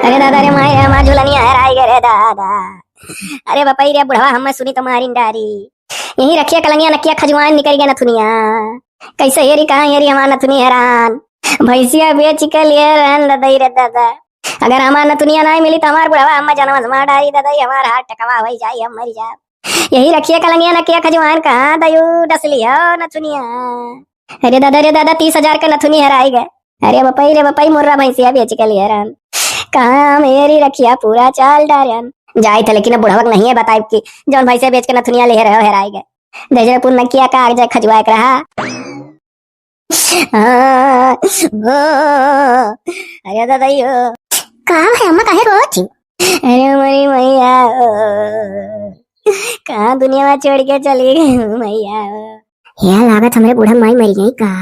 अरे दादा रे माय हमार झुलनिया हराई गे रे दादा। अरे बपई रे बुढ़वा हम सुनी तुम्हारी डारी। यही रखिया कलंगिया नकिया खजवान निकल गया नथुनिया। कैसे हेरी कहाँ हेरी हमार नथुनी हैरान। भैंसिया बेच के लिए रहन ददई रे दादा। अगर हमार नथुनिया नहीं मिली तो हमार बुढ़वा हम जनम हमार डारी ददई हमार हाथ टकवा हो जाई हम मर जा। यही रखिए कलंगिया नकिया खजवान कहाँ दयू डसली हो नथुनिया। अरे दादा 30,000 का नथुनी हराई गए। अरे बपई रे बपई मुर्रा भैंसिया बेच के लिए रहन। कहाँ मेरी रखिया पूरा चाल डारन जाई थे लेकिन बुढ़वक नहीं है बताई कि जौन भैंसे बेच के नथुनिया ले रहे हो हेराई गए। देजरे पुन नकिया का आग जाए खजवाए के रहा। अरे दादाइयो कहाँ है अम्मा काहे रोची। अरे हमारी मैया कहाँ दुनिया में छोड़ के चली गई मैया। यह लागत हमारे बूढ़ा माई मरी गई का।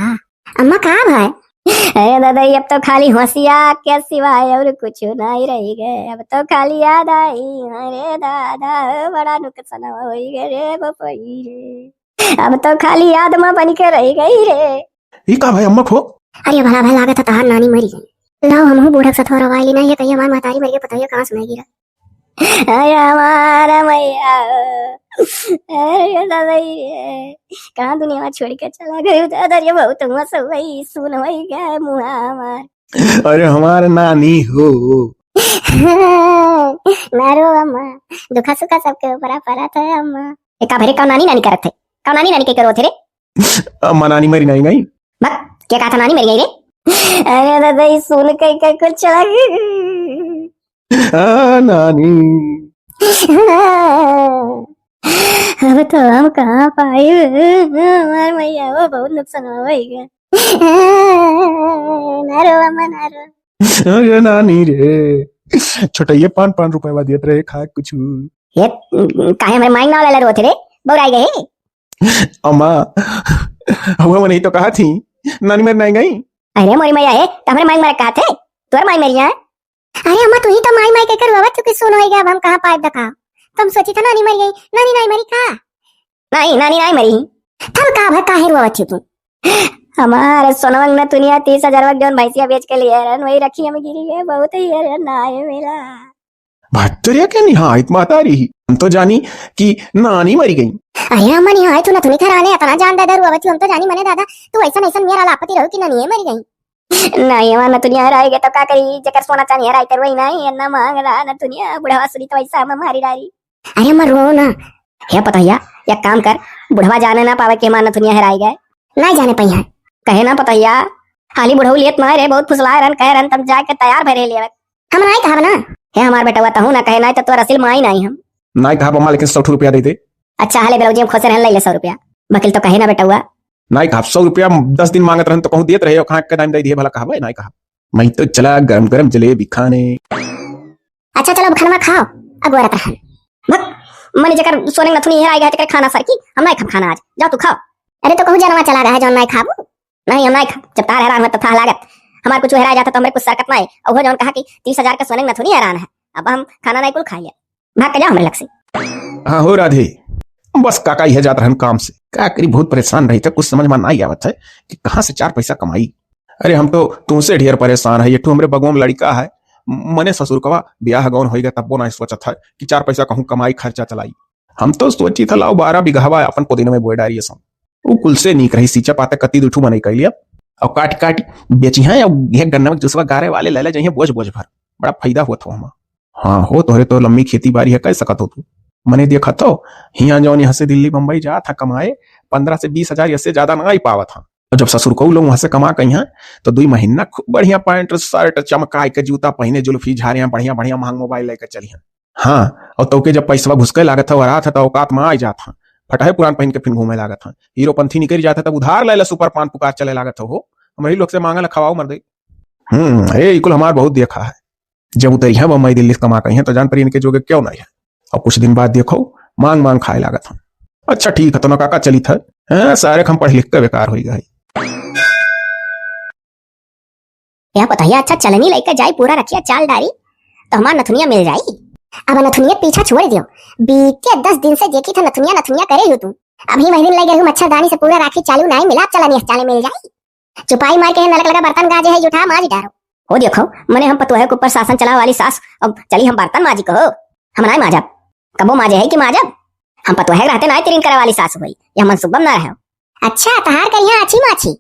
अम्मा कहाँ भाई। अरे दादा अब तो खाली हंसिया के सिवाय और कुछ नहीं रही गए। अब तो खाली याद आई अरे दादा बड़ा नुकसान हो गए रे बपई रे। अब तो खाली याद में बन के रह गई रे। ये का भाई अम्मा खो। अरे भला भला लागत तहार नानी मरी गई। लाओ हम बूढ़ा सथोरा वाली नहीं है कहीं हमारी महतारी मरी गई पता है कहाँ सुनाई गिरा। अरे हमारा मैया अरे दादा रे कहाँ दुनिया में छोड़ के चला गई दादा रे बहुत मस वही सुन वही गया मुहा हमार। अरे हमारे नानी हो। नारो अम्मा दुखा सुखा सबके ऊपर पड़ा था अम्मा। एक भरे का नानी करत थे का नानी के करो थे रे। अम्मा नानी मरी नहीं गई। बक क्या कहा था नानी मरी गई रे। अरे दादा ये सुन के कुछ चला गई। नानी अब तो हम कहाँ पाए हमार मैया वो बहुत नुकसान हो गया। नारो अम्मा नारो। अरे नानी रे छोटइये 5-5 रुपए दियत रहे खा कुछ। ये काहे हमारे माइंड ना वाला रोते रे बौराई गए। अम्मा हुआ नहीं तो कहा थी नानी मर नहीं गई। अरे मोरी मैया है तो हमारे माइंड मारे कहा थे तोर माइंड मेरी है। अरे अम्मा तू ही तो माई के करवा चुकी सुन हो गया अब हम कहाँ पाए दखा। तुम सोची था नानी मर गई नानी नहीं मरी का। नहीं नानी नहीं मरी तब का भर काहे रोवा तू। हमारे सोनवंग ने दुनिया 30,000 जौन भैंसिया बेच के लिए रन वही रखी हमें गिरी है बहुत ही है ना है मेरा। भत्तरिया के निहायत माता रही हम तो जानी कि नानी मरी गई। अरे अम्मा निहाय तू नथुनी खराने इतना जान दादा रुआ हम तो जानी मने दादा तू ऐसा मेरा लापती रहो कि नानी है मरी गई। नहीं हमारा नथुनिया हराएगे तो का करी जकर सोना चांदी हराई तर वही नहीं अन्ना मांग रहा नथुनिया बुढ़वा सुनी तो ऐसा हम मारी डारी। अरे अम्मा रो ना है पतैया एक काम कर बुढ़वा जाने ना पावे कि हमारा नथुनिया हराई गए नहीं जाने पाई है कहे ना पतैया खाली बुढ़ऊ लेत ना रे बहुत फुसलाए रन कह रन तब जाके तैयार भरे लिए हम नहीं कहा ना है हमार बेटा हुआ तो ना कहे ना तो तोर असिल माई नहीं हम नहीं कहा अम्मा लेकिन 100 रुपया दे दे। अच्छा हाले बेलौजी हम खोसे रहन ले 100 रुपया वकील तो कहे ना बेटा हुआ नहीं कहा 100 रुपया 10 दिन मांगत रहन तो कहूं देत रहे खाक के टाइम दे दिए भला कहा नहीं कहा मैं तो चला गरम गरम जलेबी खाने। अच्छा चलो खाना खाओ अगोरत रहन मत मने जकर सोने नथुनी है आएगा तकर खाना सर की हम नहीं खा खाना आज जाओ तू खाओ। अरे तो कहूं जानवा चला रहा है जो नहीं खाबू नहीं हम नहीं खा जब तार हैरान हो तो था लागत हमार कुछ हेरा जाता तो हमरे कुछ सरकत नहीं और वो जौन कहा कि 30,000 का सोने नथुनी हैरान है अब हम खाना नहीं कुल खाइए भाग के जाओ हमरे लग से। हाँ हो राधे बस काका ही जात रहन काम से का करी बहुत परेशान रही था कुछ समझ में नहीं आवत है कि कहाँ से 4 पैसा कमाई। अरे हम तो तुमसे ढेर परेशान है ये तो हमरे बगों में लड़का है मने ससुर कवा ब्याह गौन होगा तब नहीं सोचत है कि 4 पैसा कहूँ कमाई खर्चा चलाई। हम तो सोची था लाओ 12 बिघावा अपन पुदीना में बोए डारिए सम वो कुल से नीक रही सींचा पाते कती दुठू मने कर लिया और काट बेची है ये गन्ना में जूसवा गारे वाले ले जाइए बोझ भर बड़ा फायदा हुआ था हम। हाँ हो तोहरे तो लंबी खेती बाड़ी है कह सकत हो तू मने देखा तो हिया जौन यहाँ से दिल्ली बम्बई जा था कमाए 15 से 20,000 इससे ज्यादा नहीं पावा था और जब ससुर को लोग वहां से कमा कहीं तो 2 महीना खूब बढ़िया पैंट शर्ट चमकाए के जूता पहने जुल्फी झाड़ियां बढ़िया बढ़िया महंग मोबाइल लेकर चलिए। हाँ और तो के जब पैसा घुसके लागत था रहा था तो औकात में आ जाता फटाहे पुरान पहन के फिर घूमे लागत था हीरो पंथी निकल जाता तब उधार ले सुपर पान पुकार चले लागत हो हमारे लोग से मांगा खवाओ मर दे। अरे इकुल हमार बहुत देखा है जब उतरी है बम्बई दिल्ली से कमा कहीं तो जान पर इनके जोगे क्यों नहीं है और कुछ दिन बाद देखो मांग खाए लागत हम। अच्छा ठीक है तो ना काका चली था सारे हम पढ़ लिख कर बेकार हो गए। क्या पता है अच्छा चलनी लेकर जाए पूरा रखिया चाल डारी तो हमार नथुनिया मिल जाई। अब नथुनिया पीछा छोड़ दियो बीते 10 दिन से देखी था नथुनिया करे हो तू अभी वही दिन लगे हूँ मच्छरदानी से पूरा राखी चालू नहीं मिला चलनी चाले मिल जाई चुपाई मार के नलक लगा बर्तन गाजे है उठा मार डारो हो देखो मने हम पतोहे के ऊपर शासन चला वाली सास, अब चली हम बर्तन माजी कहो, हम नहीं माजब, कबो माजे है कि माजब, हम पतोहे रहते नहीं तिरिन करे वाली सास हुई, या मनसुबम ना रहो। अच्छा तहार करिया अच्छी माछी,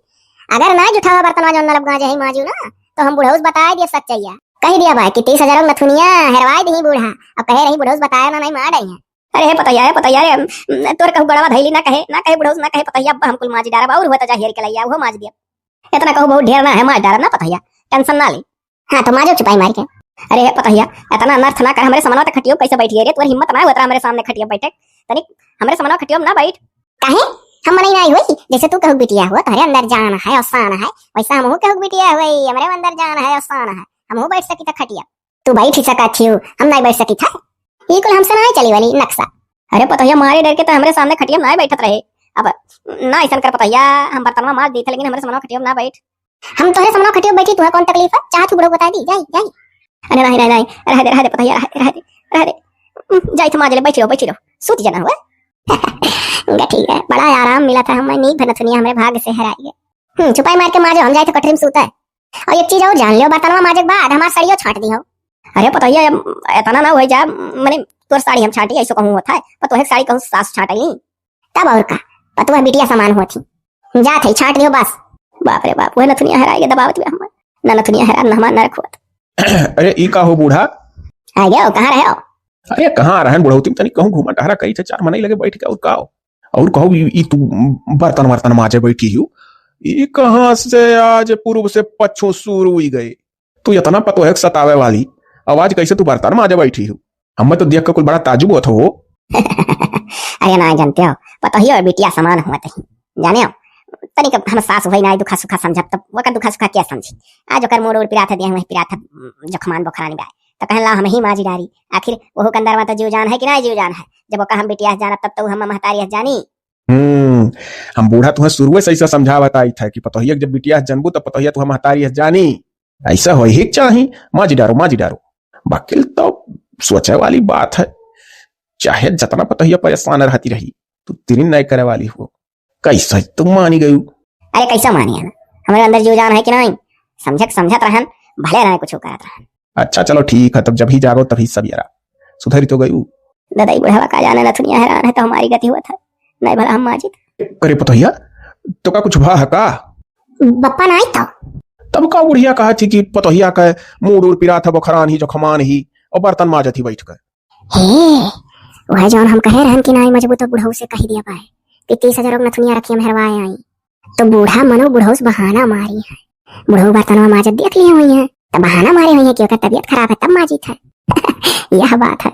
अगर ना जुठावा बर्तन माजो न लब गाजे ही माजू ना, तो हम बुढ़ऊस बताए दिए सच्चैया, कह दिया भाई कि 30,000 नथुनिया हेरवाई दी बूढ़ा, अब कहे रही बुढ़ऊस बताया ना नहीं मार रही है। अरे पतैया रे तोर कहू गड़वा धैली ना कहे बुढ़ऊस ना कहे पतैया, अब हम कुल माजी डारा और हुआ तो जाहिर के लैया वो माज दिया, इतना कहू बहुत ढेर ना है माज डारा ना पतैया, टेंशन ना ले। हाँ तो माजो छुपाई मार के। अरे पतैया इतना अनर्थ ना कर, हमरे समनवा तक खटियो कैसे बैठी रे, तोर हिम्मत ना होत हमरे सामने खटियो बैठे, तनिक हमरे समनवा खटियो ना बैठ। काहे हम मने नहीं हुई, जैसे तू कहू बिटिया हुआ तुम्हारे अंदर जान है और शान है, वैसा हमहू कहू बिटिया हुई हमरे अंदर जान है और शान है, हमहू बैठ सकी था खटिया, तू बैठ ही सका थी, हम नहीं बैठ सकी था, ये कुल हमसे नहीं चली वाली नक्शा। अरे पतैया मारे डर के तो हमरे सामने खटिया ना बैठत रहे, अब ना ऐसा कर पतैया, हम बर्तनवा मार दी थे लेकिन हमरे समनवा खटिया ना बैठ, हम तोहरे समनवा खटिया बैठी, तुहे कौन तकलीफ है, चाह तू बुढ़ऊ बता दी जाई जाई। अरे नहीं रह दे पतैया रह दे जाई तो माजले बैठी रहो सूत जाना हुआ। ठीक है बड़ा आराम मिला था, हमें नींद भनथुनिया हमारे भाग से हराई है। छुपाई मार के माजो, हम जाए तो कटरी में सूता है। और एक चीज और जान लियो, बर्तनवा माजे के बाद हमार सड़ियो छाट दी हो। अरे पतैया इतना ना हो जा, मने तोर साड़ी हम छाटी ऐसो कहूं होता है, पर तोहे साड़ी कहूं सास छाटली, तब और का पतुआ बिटिया समान होती, जा थे छाट लियो बस। बाप रे बाप वह नथुनिया हराई के दबावत में हम ना नथुनिया हरा ना हमार नरक होत। अरे ई का हो बूढ़ा, आ गया कहां रहे हो? अरे कहाँ रहन बुढ़ौती में तनी कहूं घूमा टहरा कई चार मने लगे बैठ के, और कहो ई तू बर्तन वर्तन माजे बैठी हूँ, ये कहाँ से आज पूर्व से पच्छों शुरू हुई गए, तू इतना पतो है सतावे वाली आवाज कैसे तू बर्तन माजे बैठी हूँ, हमें तो देख के कुछ बड़ा ताजुब होता हो। अरे ना जानते हो पता ही और बिटिया समान हुआ तही जाने हो, तनिक हम सास भाई ना दुखा सुखा समझब, तब वो दुखा सुखा क्या समझी, आज ओकर मोड़ उड़ पिराथा दिया पिराथा जखमान बोखरानी बाय, तो कहला हम ही माजी डारी, आखिर वो कंदरवा तो जीव जान है कि ना जीव जान है, जब वो हम बिटिया जाना तब तो हम महतारी जानी। हम बूढ़ा तुम्हें शुरू से ऐसा समझा बताई था कि पतोहिया जब बिटिया जनबू तो पतोहिया तुम्हें महतारी जानी, ऐसा हो ही चाही, माजी डारो बाकी तो सोचे वाली बात है, चाहे जितना पतोहिया परेशान रहती रही तो तेरी नहीं करे वाली हो, कैसा तुम मानी गई? अरे कैसा मानी है, हमारे अंदर जीव जान है कि नहीं, समझत रहन भले ना कुछ करत रहन। अच्छा चलो ठीक है, तब जब ही जागो तभी सब यारा सुधरी तो गई। दादाई बुढ़ावा का जाने नथुनिया हैरान है तो हमारी गति हुआ था, नहीं भला हम माजिद। अरे पतोहिया तो का कुछ भा का बप्पा नहीं था, तब का बुढ़िया कहा थी कि पतोहिया का मुंह उड़ पिरा था बखरान ही जो खमान ही और बर्तन माजा थी बैठ कर। वह जौन हम कहे रहन कि नहीं मजबूत तो बुढ़ऊ से कही दिया पाए कि 30,000 नथुनिया रखी हम हरवाए आई, तो बूढ़ा मनो बुढ़ऊ से बहाना मारी है, बुढ़ऊ बर्तनवा माजत देख लिए हुई है, तब बहाना मारी हुई है कि ओकर तबीयत खराब है तब माजित है। यह बात है।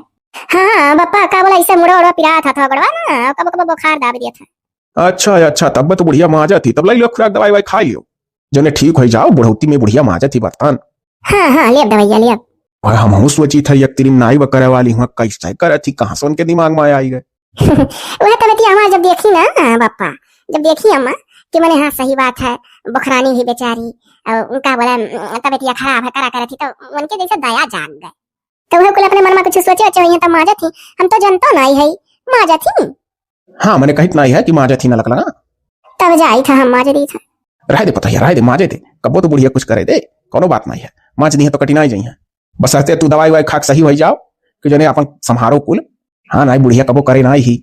हाँ बप्पा का बोला इससे मुड़ा उड़ा पिरा था गड़वा ना, कब कब बुखार दाब दिया था। अच्छा तब तो बुढ़िया माजा थी, तब लो खुराक दवाई वाई खा लियो जो ठीक हो जाओ, बुढ़ौती में बुढ़िया माजा थी बर्तन। हाँ लिया दवाइया लिया। हम सोची था एक तेरी नाई बकरे वाली हुआ कैसे करे थी, कहाँ से उनके दिमाग में आई गए। वह तबीयत हमारा जब देखी ना बप्पा, जब देखी अम्मा कि मैंने हाँ सही बात है, बुखरानी ही बेचारी, उनका बोला तबीयत खराब है करा करे थी, तो उनके जैसे दया जाग गए, तो वह कुल अपने मन में कुछ सोचे अच्छे हुई तब माजा थी, हम तो जनता नहीं है माजा थी। हाँ मैंने कही नहीं है कि माजा थी ना लगा, तब जाई था हम माजा दी था। रह दे पता रह दे माजे दे, कबो तो बुढ़िया कुछ करे दे, कोनो बात नहीं है, माज दी है तो कठिनाई जाई है, बस रहते तू दवाई वाई खाक सही हो जाओ कि जने अपन संहारो कुल। हाँ नहीं बुढ़िया कबो करे ना ही।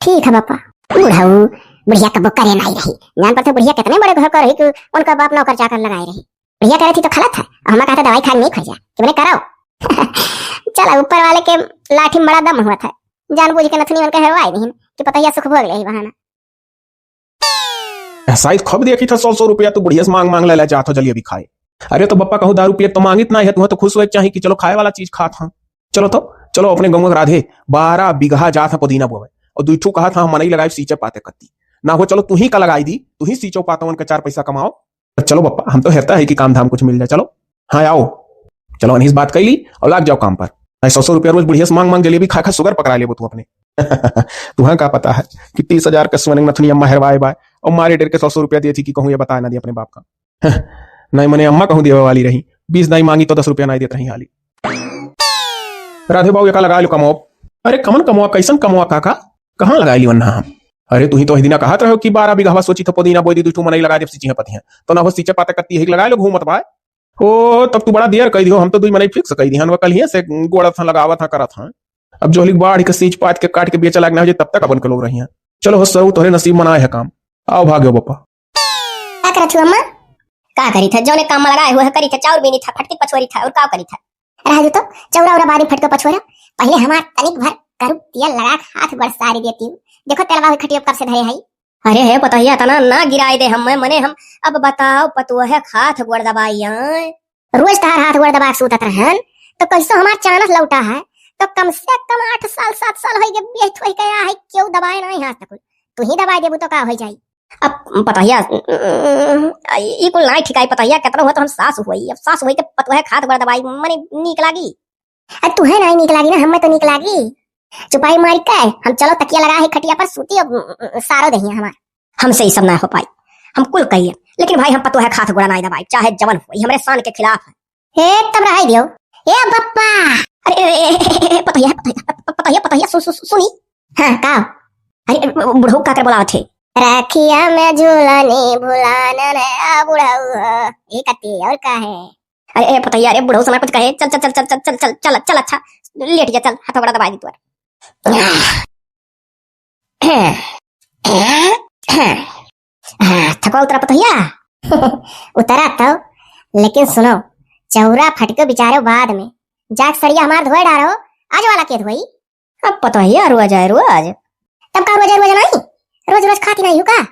ठीक है पापा, बुढ़ाऊ बुढ़िया कबो करे नहीं रही, जान पर बुढ़िया कितने बड़े घर कर रही कि उनका बाप नौकर चाकर लगाई रही, बुढ़िया करे थी तो खलत है, हमें कहता दवाई खाने नहीं खोजा कि मैंने कराओ। चला ऊपर वाले के लाठी में बड़ा दम हुआ था, जानबूझ के नथुनी उनका हरवाई नहीं कि पता सुख भोग ले बहाना। शायद खब देखी था 100 रुपया तो बुढ़िया से मांग ले जात हो जल्दी अभी खाए। अरे तो बप्पा कहूँ दारू पिए तो मांगित ना है, तुम्हें तो खुश हुए चाहिए कि चलो खाए वाला चीज खा था, चलो अपने गाँव राधे 12 बीघा जा था पुदीना बोवे, और दूठू कहा था हम मनई लगाए सींचे पाते कत्ती ना हो, चलो तू ही का लगाई दी, तू ही सींचो पाता उनका 4 पैसा कमाओ। चलो बप्पा हम तो हेरता है कि काम धाम कुछ मिल जाए, चलो हाँ आओ चलो अनिस बात कर ली और लाग जाओ काम पर। 100 रुपया रोज बुढ़िया से मांग जलेबी खा शुगर पकड़ा ले तू अपने। तुम्हें क्या पता है कि 30,000 का सोने नथुनी अम्मा हरवाए बाय और मारे डेर के 100 रुपया दी थी कि कहूँ ये बता ना दी अपने बाप का। नहीं मैंने अम्मा कहूँ देवे वाली रही, 20 नहीं मांगी तो 10 रुपया नहीं देते रही हाली। राधे बाबू एक लगा लो कमो। अरे कमन कमोआ कैसन कमोआ काका, कहाँ लगा ली वन्ना हम? अरे तू ही तो दिना कहा रहो कि 12 बीघा सोची तो पुदीना बोई दी तू मनई लगा दे सींचे पतियां तो ना हो सींचे पाते कत्ती है लगा लो घूमत बाय। ओ तब तू बड़ा देर कही दियो, हम तो दुई मने फिक्स कही दी हन, कल ही से गोड़ा था लगावा था करा था। अब जो लिख बाढ़ के सींच पात के काट के बेचा लागना हो जाए तब तक अपन के लोग रही हैं। चलो हो सरू तोहरे नसीब मनाए है काम। आओ भाग्यो बापा। क्या करत हो अम्मा? का करी था जोने काम में लगाए हुए करी था, चाउर बीनी था, फटकी पछोरी था और का करी था? राजू तो चौरा उरा बारी फटको पछोरा, पहले हमार तनिक भर करू तेल लगा हाथ बड़ सारी देती हूँ। देखो तेलवा हुई खटिया कब से धरे है। अरे है पतहिया तना ना गिराए दे हम मने हम। अब बताओ पतुआ है हाथ गोड़ दबाई रोज तार हाथ गोड़ दबा सूतत रहन तो कैसो हमार चानस लौटा है। तो कम से कम 8 साल 7 साल हो गए बेच होई गया है, क्यों दबाए नहीं हाथ तक? तू ही दबाई देबू तो का हो जाई। अब पतहिया ई कुल नहीं ठिकाई पतहिया केतना हो तो हम सास होई। अब सास होई के पतुआ है हाथ गोड़ दबाई मने नीक लागी। तू है नहीं नीक लागी ना, हमें तो नीक लागी। चुपाई मारी का हम चलो तकिया लगा है खटिया पर सूती और सारो दहिया हमार। हमसे ही सब ना हो पाई, हम कुल कहिए लेकिन भाई हम पतो है हाथ गोड़ा नहीं दबाई चाहे जवन हो, हमरे शान के खिलाफ है। हे तब रह दियो ए बप्पा। अरे पतहिया पतहिया पतहिया सुनी। हां का? अरे बुढ़ऊ का कर बोला थे रखिया में झूलने भुलाना रे आ बुढ़ऊ ये कती और का है? अरे पतहिया अरे बुढ़ऊ समय कुछ कहे। चल चल चल चल चल चल चल चल अच्छा लेट जा, चल हाथ बड़ा दबाई दी तू। थका उतरा पतहिया? उतरा तो, लेकिन सुनो चौरा फटके बिचारे बाद में जाग सरिया हमार धोए डारो आज वाला के धोई। अब पतहिया रोज आए रोज तब का रोज नहीं रोज रोज खाती नहीं हूँ का?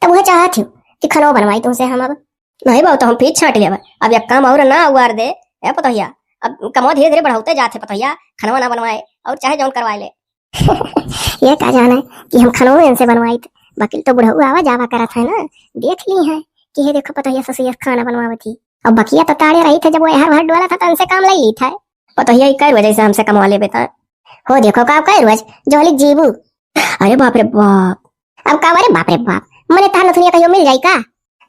तब वह चाहती हूँ कि खनो बनवाई तुमसे हम। अब नहीं बाबू तो हम फिर छाट लिया अब एक काम और ना उगार दे ए पतहिया। अब कमो धीरे धीरे बढ़ाते जाते पतहिया, खनवा ना बनवाए और चाहे जौन करवाए ले। ये का जाना है कि हम खनवा इनसे बनवाई थे, वकील तो बुढ़ऊ आवा जावा करा था ना, देख ली है कि ये देखो पतहिया ससुर खाना बनवावत थी। अब बकिया तो ताड़े रही थे जब वो हर भर डोला था तो उनसे काम ले ली था। पतहिया कई वजह से हमसे कमवा ले बेटा हो देखो का कई रोज जोली जीबू। अरे बाप रे बाप। अब का अरे बाप रे बाप मने तार नथुनिया कहियो मिल जाई का?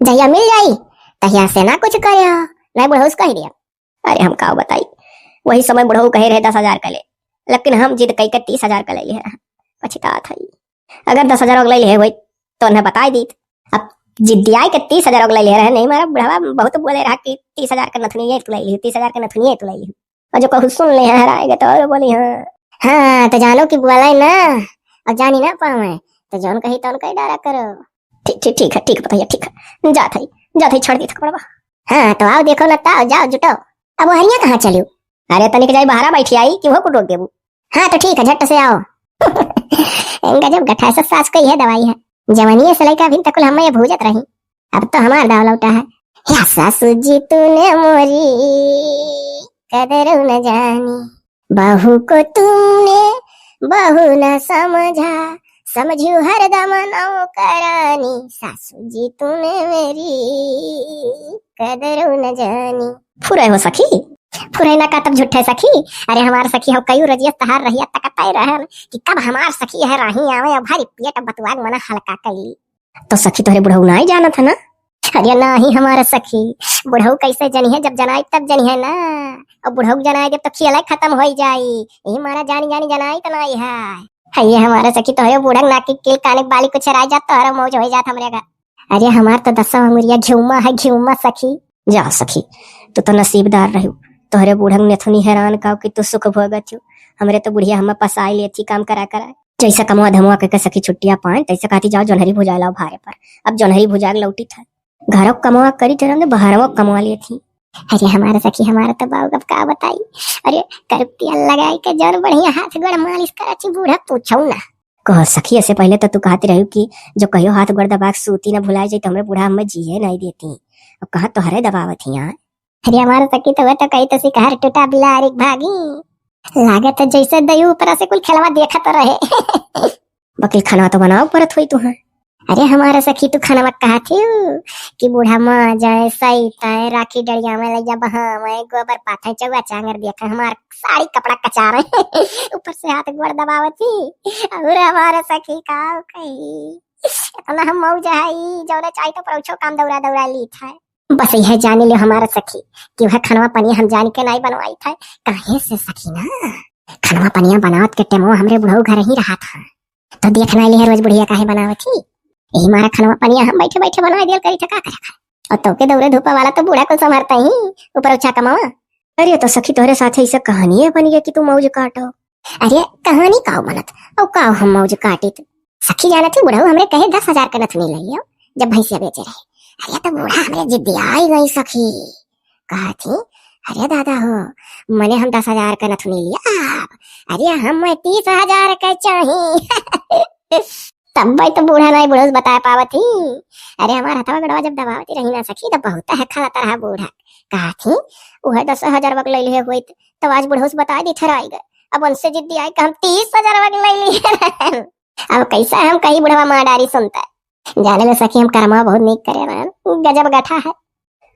जहिया मिल जाई तहिया से ना कुछ करे नहीं बुढ़ऊ कह दिया। अरे हम का बताई वही समय बुढ़ऊ कहे रहे 10,000 का ले, लेकिन हम जिद कई के 30,000 का ले लिए पछता था। अगर 10,000 ले लिए वही तो उन्हें बता दी। अब जिद्दिया के 30,000 ले ले रहे नहीं, मेरा बुढ़वा बहुत बोले रहा कि 30,000 का नथुनी तू ली, 30,000 का नथुनी तू ली। और जो कहूँ सुन ले हराएगा तो और बोली हाँ तो जानो कि बोला ना और जानी ना पावे तो जौन कही तो कही डारा करो। ठीक है बताइए ठीक है जा थी छोड़ दी था बड़वा। हाँ तो आओ देखो ना ताओ जाओ जुटो। अब वो हरिया कहाँ चलियो? अरे तनिक जाई बाहर बैठी आई कि वो को रोक देबू। हाँ तो ठीक है झट से आओ। इनका जब गठा से सास कही है दवाई है जवानी से लेकर अभी तक हम ये भूजत रही, अब तो हमार दाव लौटा है। या सासू जी तूने मोरी कदर न जानी, बहू को तूने बहू न समझा, समझू हरदम नौकरानी, सासू जी तूने मेरी कदर न जानी। फुरे हो सखी फुरे ना का तब झूठे सखी। अरे हमार सखी हो कई रजिया तहार रहिया तकताई रहन कि कब हमार सखी है रही आवे भारी पेट बतवाग मना हल्का कैली। तो सखी तोरे बुढ़ऊ नहीं जाना था ना? अरे ना ही हमारा सखी बुढ़ऊ कैसे जनी है, जब जनाई तब जनी है ना। और बुढ़ऊ जनाई जब तो खियाला खत्म हो जाई, यही हमारा जानी जनाई तो नहीं है। ये हमारा सखी तो है बूढ़ा नाकी किल काने बाली कुछ रह जात तो हरा मौज हो जात हमरे का। अरे हमार तो 10 उंगलिया घिउमा है घिउमा सखी। जा सखी तू तो नसीबदार रही, तोहरे बूढ़ंग ने थुनी हैरान का कि तू सुख भोगत हो। हमरे तो बुढ़िया हम पसाई लेती काम करा जैसा कमवा धमवा के सखी छुट्टियां पाए तैसे कहती जाओ जोनहरी भुजा लाओ भारे पर। अब जोनहरी भुजा लौटी था घरों कमवा करी थे हमने बाहरों कमवा लिए थी। अरे हमारा सखी हमारा तो बाऊ कब का बताई। अरे करतिया लगाई के जौन बढ़िया हाथ गोड़ मालिश कराची बूढ़ा पूछऊ ना। कह सखी ऐसे पहले तो तू कहती रही कि जो कहियो हाथ गोड़ दबा सूती ना भुलाई जाए तो हमरे बूढ़ा हमें जिये नहीं देती। अब कहा तो हरे दबावत ही यहाँ। अरे हमारा सखी तो कही तो सिकार टूटा बिलारी भागी लागत है जैसे दयू ऊपर से कुल खेलवा देखा तो रहे। वकील खाना तो बनाओ परत हुई तू। अरे हमारा सखी तू खाना कहा थी कि बूढ़ा माँ जाए सही ताए राखी डरिया में ले जा बहा मैं गोबर पाथे चौवा चांगर देखा हमार साड़ी कपड़ा कचा रहे ऊपर से हाथ गोड़ दबावती। और हमारा सखी का कही इतना हम मौज है जौने चाहिए तो परोछो काम दौड़ा ली था। बस यह जानी ले हमारा सखी कि वह खनवा पनिया हम जान के नहीं बनवाई था। काहे से सखी ना खनवा पनिया बनावत के टेमो हमरे बुढ़ऊ घर ही रहा था तो देखना ले रोज बुढ़िया काहे बनावत थी। यही मारा खनवा पनिया हम बैठे बैठे बनवा दिया करी था का करे। और तो के दौरे धूपा वाला तो बूढ़ा को संभालता ही ऊपर अच्छा कमावा। अरे तो सखी तोहरे साथे ऐसे कहानी है बन गया कि तू मौज काटो। अरे कहानी काऊ बनत और काऊ हम मौज काटित। सखी जाना थी बूढ़ा हमरे कहे 10,000 का नथनी लई जब भैंसिया बेचे रहे। अरे तो बूढ़ा हमरे जिद्दी आई गई सखी, कहा थी अरे दादा हो मने हम 10,000 का नथनी लिया, अरे हम 30,000 का चाहिए। तब भाई तो बूढ़ा नहीं बूढ़ा बता पावत थी। अरे हमारा हथवा गड़वा जब दबावती रही ना सखी तब बहुत है खाता रहा बूढ़ा। कहा थी वह 10,000 वक ले हुई तब आज बूढ़ा बता दी थराई गए। अब उनसे जिद्दी आई कि हम 30,000 वक ले लिए। अब कैसा हम कहीं बुढ़वा माँ डारी सुनता है। जाने में सखी हम कर्मा बहुत नीक करे रहे, गजब गठा है।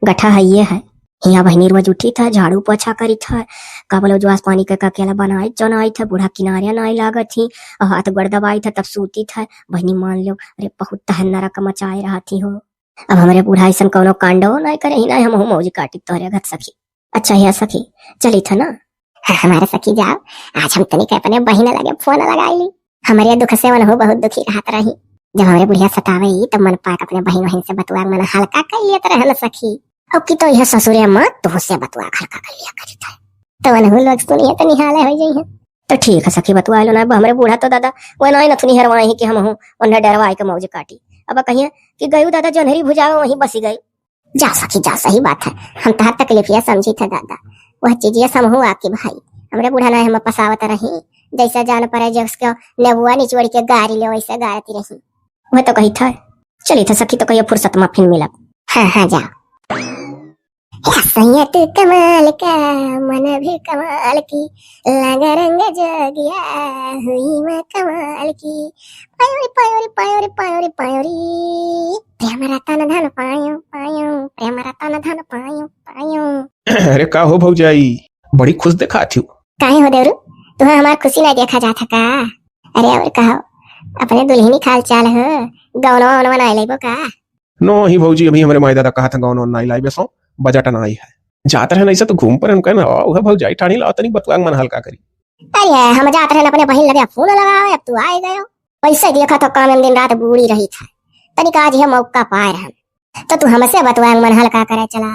गठा है ये है यहाँ बहनी रोज उठी था झाड़ू पोछा करी था कबलो जुआस पानी के अकेला बनाई चनाई था बूढ़ा किनारे नहीं लागत थी और हाथ गड़ दबाई था तब सूती था। बहनी मान लो अरे बहुत तहन नरक मचाए रहा थी हो। अब हमारे बूढ़ा ऐसा कौनो कांडो नहीं करे ही नहीं हम मौज काटी तोहरे घर सखी। अच्छा है सखी चली था ना। हाँ, हमारे सखी जाओ आज हम तनिक अपने बहिना लगे फोन लगाई ली। हमारे दुख से मन हो बहुत दुखी रहत रही। जब हमारे बुढ़िया सतावे तब मन पाक अपने बहन वहन से बतुआ मन हल्का कर लिया तरह सखी। अब की तो यह ससुरे मत तो से बतुआ हल्का कर लिया करी था तो अनहु लोग सुनिए तो निहाले हो जाई है। तो ठीक है सखी बतुआ लो ना हमारे बूढ़ा तो दादा वो नहीं नथुनी हरवाई कि हम हूं उन्हें डरवाई के मौज काटी। अब कहिए कि गयू दादा जोनहरी भुजावे वहीं बसी गई। जा सखी जा सही बात है हम तहार तकलीफिया समझी था दादा वह चीज समूह आके भाई हमरे बूढ़ा नहीं हम पसावत रही जैसा जान पड़े जब उसके नेबुआ निचोड़ के गाड़ी ले वैसे गाड़ती रही। वह तो कही था चली था सखी तो कहिए फुर्सत में फिर मिला। हाँ हाँ जाओ। सैयद कमाल का मन भी कमाल की लगा रंग जगिया हुई मैं कमाल की पायोरी पायोरी पायोरी पायोरी पायोरी प्रेम रतन धन पायो पायो प्रेम रतन धन पायो पायो। अरे का हो भौजाई बड़ी खुश देखा थी। काहे हो देवरू तुम्हें हमारा खुशी नहीं देखा जाता का। अरे और कहो अपने दुल्हनी खाल चाल हो गौनो वौनो बनाए लेबो का। नो ही भौजी अभी हमारे माई दादा कहा था गाँव नहीं लाई बेसो बजट ना आई है जाता है ऐसा तो घूम पर कहना वह भौजाई ठाणी लाओ तनी बतुआ मन हल्का करी। अरे हम जाते रहे अपने बहन लगे फोन लगाओ अब तू आए गयो पैसे देखा तो काम दिन रात बूढ़ी रही था तनिक आज यह मौका पाए हम तो तू हमसे बतुआ मन हल्का करे चला।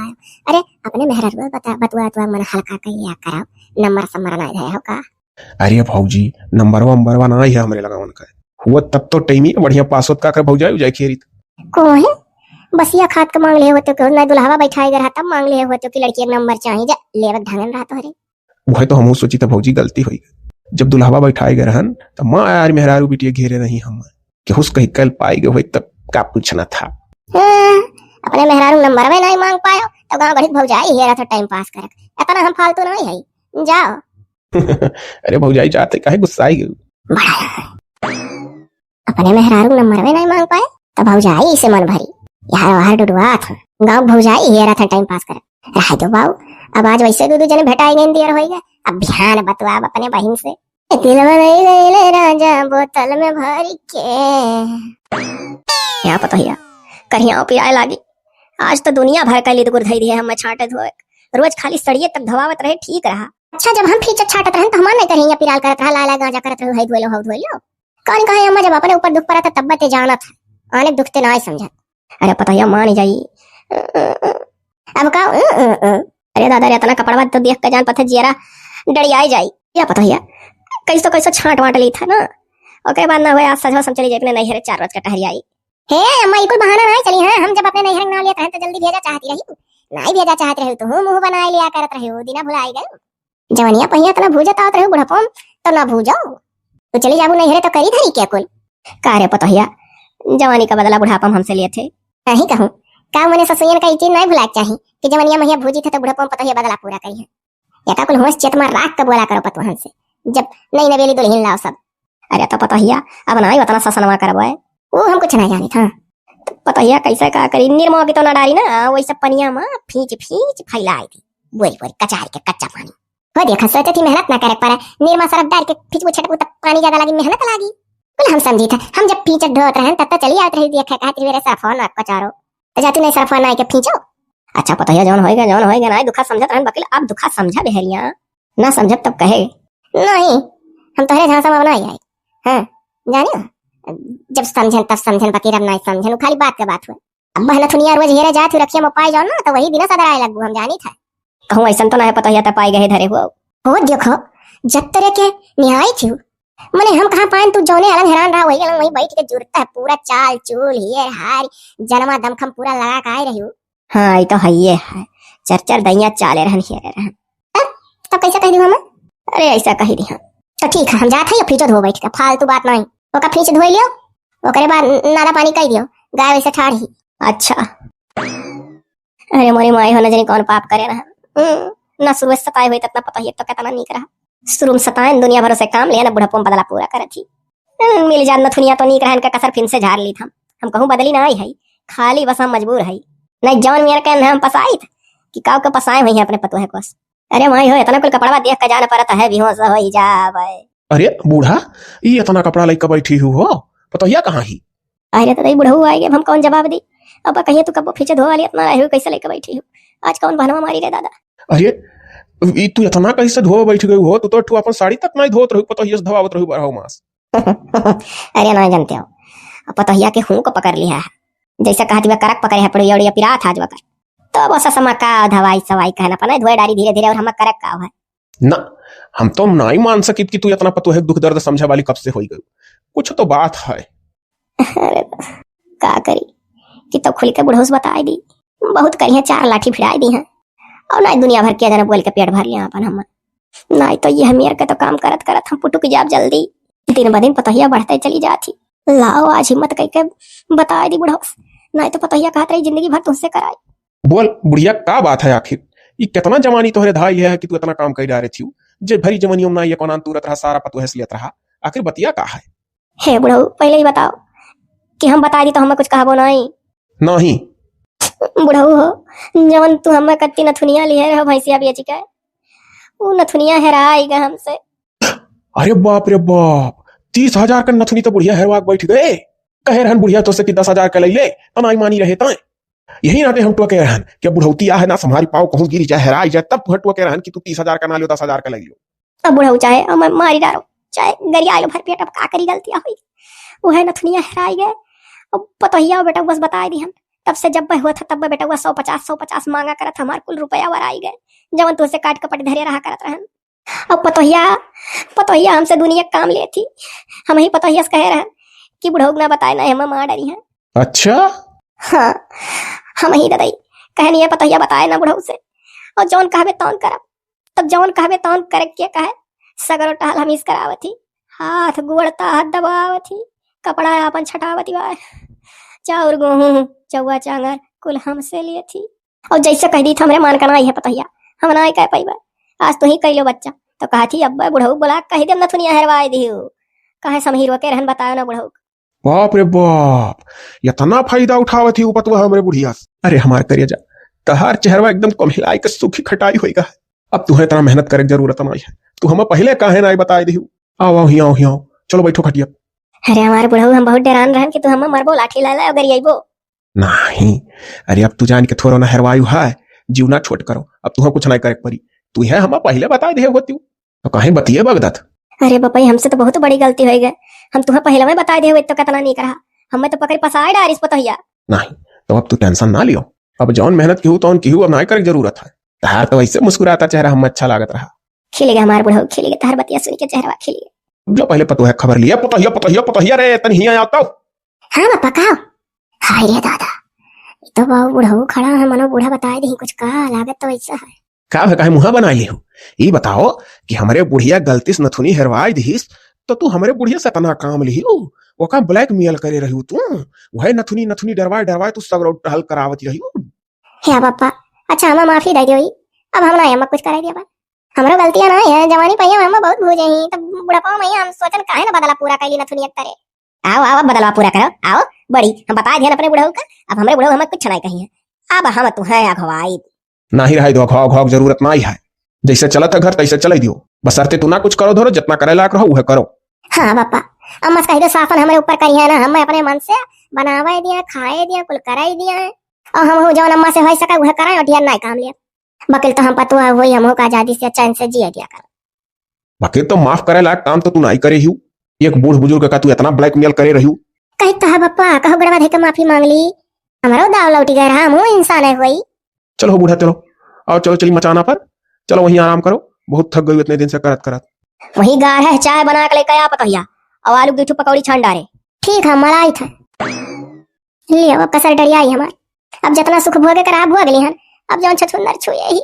अरे अपने मेहर बता बतुआ मन हल्का कर लिया कराओ नंबर सम्बर नहीं रहे हो का। अरे भौजी नंबर वंबर ना है हमारे लगा उनका हुआ तब तो टाइम बढ़िया पास होत का कर भौजाई जाए खेरी को है बस ये खाद का मांग ले हो तो ना दुल्हावा बैठाए गया तब मांग ले हो तो कि लड़की एक नंबर चाहिए जा लेवत ढंगन रहा तो अरे वह तो हम सोची था भौजी गलती हुई जब दुल्हावा बैठाए गए रहन तब माँ यार मेहरारू बिटिया घेरे नहीं हम कि हुस कहीं कल पाई गए हुई तब का पूछना था। अपने मेहरारू नंबर में नहीं मांग पायो तो गांव घड़ी भौजाई हेरा था टाइम पास कर इतना हम फालतू नहीं है जाओ। अरे भौजाई जाते काहे गुस्साई गई अपने मेहरारू नंबर में नहीं मांग पाए तो भौजाई से मन भरी यार बाहर डुडवा था गांव भौजाई हेरा था टाइम पास कर रहा तो बाऊ अब आज वैसे दो जने भेटाई गए दियर होएगा अब ध्यान बतवा अपने बहन से दिल में नहीं गए राजा बोतल में भर के यहाँ पता हिया कहीं पिराए लागी आज तो दुनिया भर का लिद गुरधई दिए हम छाटे धोए रोज खाली सड़िए तक धवावत रहे ठीक रहा। अच्छा जब हम फीचर छाटत रहे तो हम नहीं करेंगे पिराल करत रहा लाला गांजा करत रहे धोलो कौन कहे हम जब अपने ऊपर दुख पड़ा था तब ते जाना था आने दुखते ना समझा। अरे पता है मान जाई अब का अरे दादा रे इतना कपड़ा तो देख के जान पता जियरा डरियाई जाई या पता है कैसो छाट वाट ली था ना ओके बाद ना हुए आज सजवा सब चली जाए अपने नैहर 4 रोज का टहरी आई। हे अम्मा ये कोई बहाना नहीं चली है हम जब अपने नैहर ना लिया तो जल्दी भेजा चाहती रही नहीं भेजा चाहती रही तो मुंह बनाए लिया करत रही हो दिना भुलाई गए जवनिया पहिया तना भूजत आवत रही बुढ़ापम तो ना भूजो तो चली जाबू नैहर तो करी धरी क्या कुल का रे पता है जवानी का बदला बुढ़ापम हमसे लिए थे नहीं कहूं का मने ससुयन का चीज नहीं भुलाक चाहिए कि जवनिया महिया भूजी थे तो बुढ़ापम पता है बदला पूरा करी है या का कुल होश चेत में राख का बोला करो पतवहन से जब नई नवेली दुल्हन लाओ सब। अरे तो पता हिया अब नहीं उतना ससनवा करवाए वो हम कुछ नहीं जानी था तो पता हिया कैसे का करी निर्मो की तो ना डारी ना वही सब पनिया में फींच फैला आई थी बोरी बोरी कचारी के कच्चा पानी हो देखा सोचे थी मेहनत ना करे पर निर्मा सरफ डाल के फींच छटकू तब पानी ज्यादा लगी मेहनत लगी कुल हम समझी था हम जब फींच ढोत रहे तब तो चली आती रही देखा कहती मेरे सरफा ना कचारो तो जाती नहीं सरफा ना के फींचो। अच्छा पता है जौन होएगा ना दुखा समझत रहन वकील अब दुखा समझा बेहरिया ना समझत तब कहे नहीं हम तोहरे झांसा में नहीं आई हाँ जानी ना जब समझन तब समझन वकील अब नहीं समझन खाली बात के बात हुए अब नथुनिया रोज हेरे जात रखिया में पाई जाओ ना तो वही दिन सदर आए लगू हम जानी था कहूँ ऐसा तो ना है पता ही पाई गए धरे हुआ हो देखो जब तरह के न्याय थी मने हम कहाँ पान तू जौने अलग हैरान रहा वही अलग वही बैठ के जुड़ता है पूरा चाल चूल हियर हार जनमा दमखम पूरा लगा के आए रही हो हाँ ये तो है चर चर दैया चाले रहन हियर रहन तब कैसा कह दी हम अरे ऐसा कही दी तो ठीक है हम जाते हैं फ्रिज धो बैठ के फालतू बात नहीं ओका फ्रिज धोई लियो ओकरे बाद नाला पानी कह दियो गाय वैसे ठाड़ी अच्छा अरे मोरी माई हो न जानी कौन पाप करे रहा ना शुरू से सताए हुए तक ना पता ही तो कितना नहीं करा शुरू में सताए दुनिया भर से काम लिया ना बुढ़ापो में बदला पूरा करे थी मिल जान नथुनिया तो नहीं रहन का कसर फिन से झाड़ ली था हम कहूँ बदली ना आई है खाली बस हम मजबूर है नहीं जौन मेरे कहने हम पसाई कि काव के पसाए हुई है अपने पतोहे को अरे माई हो इतना कुल कपड़ा देख के जाना पड़ता है बेहोश हो ही जावे अरे बूढ़ा ये इतना कपड़ा लेकर बैठी हो पतोहिया कहाँ ही अरे तो बुढ़ऊ आएंगे हम कौन जवाब दी अब कहिए तू कब पीछे धो वाली इतना रहे कैसे लेकर बैठी हो आज कौन बहनवा मारी रे दादा अरे तू इतना कैसे धो बैठ गई हो तू तो अपन साड़ी तक नहीं धोत रही पतोहिया से धोवत रही बरहो मास अरे नहीं जानते हो पतोहिया के हूं को पकड़ लिया है जैसे कहती वह करक पकड़े है पड़ोड़ी पिरात आज वकर तो बस समा का दवाई सवाई कहना पना धोए डारी धीरे धीरे और हम करक का है ना हम तो नहीं मान सकित कि तू इतना पतोहे दुख दर्द समझे वाली कब से हो गई कुछ तो बात है अरे का करी कि तो खुल के बुढ़ोस बता दी बहुत करी है 4 लाठी भिड़ाई दी है और ना दुनिया भर के जना बोल के पेट भर लिया अपन हम नहीं तो ये हमेर के तो काम करत करत हम पुटुक जाब जल्दी दिन ब दिन पतोहिया बढ़ते चली जाती लाओ आज हिम्मत कह के बता दी बुढ़ोस नहीं तो पतोहिया कहत रही जिंदगी भर तुझसे कराई बोल बुढ़िया का बात है आखिर ये कितना जवानी तोहरे धाई है कि तू इतना काम कर रही थी जे भरी जवानियों में ना ये कोना तुरत रहा सारा पतोहे से लेत रहा आखिर बतिया का है हे बुढ़ऊ पहले ही बताओ कि हम बता दी तो हमें कुछ कहबो नहीं नहीं बुढ़ऊ हो जवन तू हमें कत्ती नथुनिया लिए रहो भैंसिया बेच के वो नथुनिया हेराई गए हमसे अरे बाप 30,000 का नथुनी तो बुढ़िया हेरवाक बैठ गए कहे रहन बुढ़िया तो से कि 10,000 का ले ले तनाई मानी रहे ताए यही नाते हम तो कह रहन कि बुढ़ौती आ है ना संभारी पाओ कहूं गिरी जाए हेराई जाए तब तुह तो कह रहन कि तू 30,000 का ना लियो 10,000 का ले लियो अब बुढ़ऊ चाहे हम मारी डालो चाहे गरिया आलो भर पेट अब का करी गलतियां हुई वो है नथुनिया हेराई गए अब पतोहिया बेटा बस बता दी हम तब से जब हुआ था तब बेटा हुआ 150 मांगा करत हमार कुल रुपया वर आई गए जवन तुझसे काट कपट धरे रहा करत रहन अब पतोहिया हमसे दुनिया काम ले थी हम ही पतोहिया से कहे रहन कि बुढ़ऊ ना बताए ना हम मां डरी है अच्छा हाँ हम ही ददाई कहनी है पतोहिया बताए ना बुढ़ऊ से और जौन कहबे तौन करब तब जौन कहबे तौन करे के कहे सगरो टहल हम इस करावती हाथ गुड़ता हाथ दबावती कपड़ा अपन छटावती बा चाउर गेहूं चौवा चांगर कुल हमसे लिए थी और जैसे कह दी था हमरे मान का नहीं है पतोहिया हम ना कह पाई आज तो ही कह लो बच्चा तो कहा थी अब बुढ़ऊ बोला कही दे नथुनिया हेरवाई दियो कहे समहीरो के रहन बतायो ना बुढ़ऊ बाप रे बाप इतना फायदा उठावत ही उपतवा हमरे बुढ़िया अरे हमार करिया जा तहार चेहरा एकदम कमहिलाई के सूखी खटाई होएगा अब तुम्हें इतना मेहनत करे जरूरत नहीं है तू हमें पहले काहे ना बताई दिहु आओ हियाओ चलो बैठो खटिया अरे हमारे बुढ़ऊ हम बहुत डरान रहन कि तू हमें मरबो लाठी ला ला अगर आइबो नहीं अरे अब तू जान के थोड़ा ना हेरवायु है जीवना छोट करो अब तुम्हें कुछ नहीं करे पड़ी तू है हमें पहले बता दे होती तो कहीं बतिए बगदत अरे बपाई हमसे तो बहुत बड़ी गलती हो गई हम तुम्हें पहले में बता दे हुए तो कितना नहीं करा हमें तो पकड़ पसाए डारिस पतोहिया नहीं तो अब तू टेंशन ना लियो अब जौन मेहनत की हूँ तो की हूँ अब नहीं करे जरूरत है तहार तो वैसे मुस्कुराता चेहरा हमें अच्छा लागत रहा खिलेगा हमारे बुढ़ऊ खिलेगा तहार बतिया सुन के चेहरा खिलेगा जो पहले पतो है खबर लिया पतोहिया रे तन हिया आता हाँ बापा का हाय रे दादा तो बुढ़ऊ खड़ा है मनो बूढ़ा बताए दी कुछ कहा लागत तो ऐसा है का है काहे मुहा बनाई ले ये बताओ कि हमरे बुढ़िया गलती से नथुनी हेरवाई दीस तो तू हमरे बुढ़िया से तना काम ली वो का ब्लैक मेल करे रही तू वह नथुनी डरवाए तू सगरो टहल करावती रही हे पापा अच्छा हमें माफी दे दियो अब हम ना हम कुछ कराई दिया हमरो गलतियां ना है जवानी पहिया हम बहुत भूल जाई तब बुढ़ापा में हम सोचन काहे ना बदला पूरा कैली नथुनी करे आओ बदलवा पूरा करो आओ बड़ी हम बता दिया अपने बुढ़ऊ का अब हमरे बुढ़ऊ हमें कुछ नहीं कही है अब हम तू है अगवाई नहीं रही दो घाव जरूरत नहीं है जैसे चलत है घर तैसे चले दियो बसरते तू ना कुछ करो धरो जितना करे लायक रहो वह करो हाँ पापा अम्मा कही दो साफन हमारे ऊपर करी है ना हम अपने मन से बनावे दिया खाए दिया कुल कराई दिया है और हम जौन अम्मा से हो सका वह कराए और ढेर नहीं काम लिया बकिल तो हम पतुआ वही हम का आजादी से चैन से जिया दिया कर बकिल तो माफ करे लायक काम तो तू नहीं करे ही एक बूढ़ बुजुर्ग का तू इतना ब्लैकमेल करे रही कही तो है पापा कहो गड़वा धे के माफी मांग ली हमारो दाव लौटी गए हम हूँ इंसान है कोई। चलो बूढ़ा चलो, आओ चलो चली मचाना पर, चलो वहीं आराम करो, बहुत थक गई इतने दिन से करत करत। वही गार है, चाय बना के लेके आ पतोहिया और आलू गिठू पकौड़ी छान डारे। ठीक है मलाई था लियो, अब कसर डरिया हमार। अब जितना सुख भोगे कर आप भोग ली हन, अब जौन छछुंदर छुए ही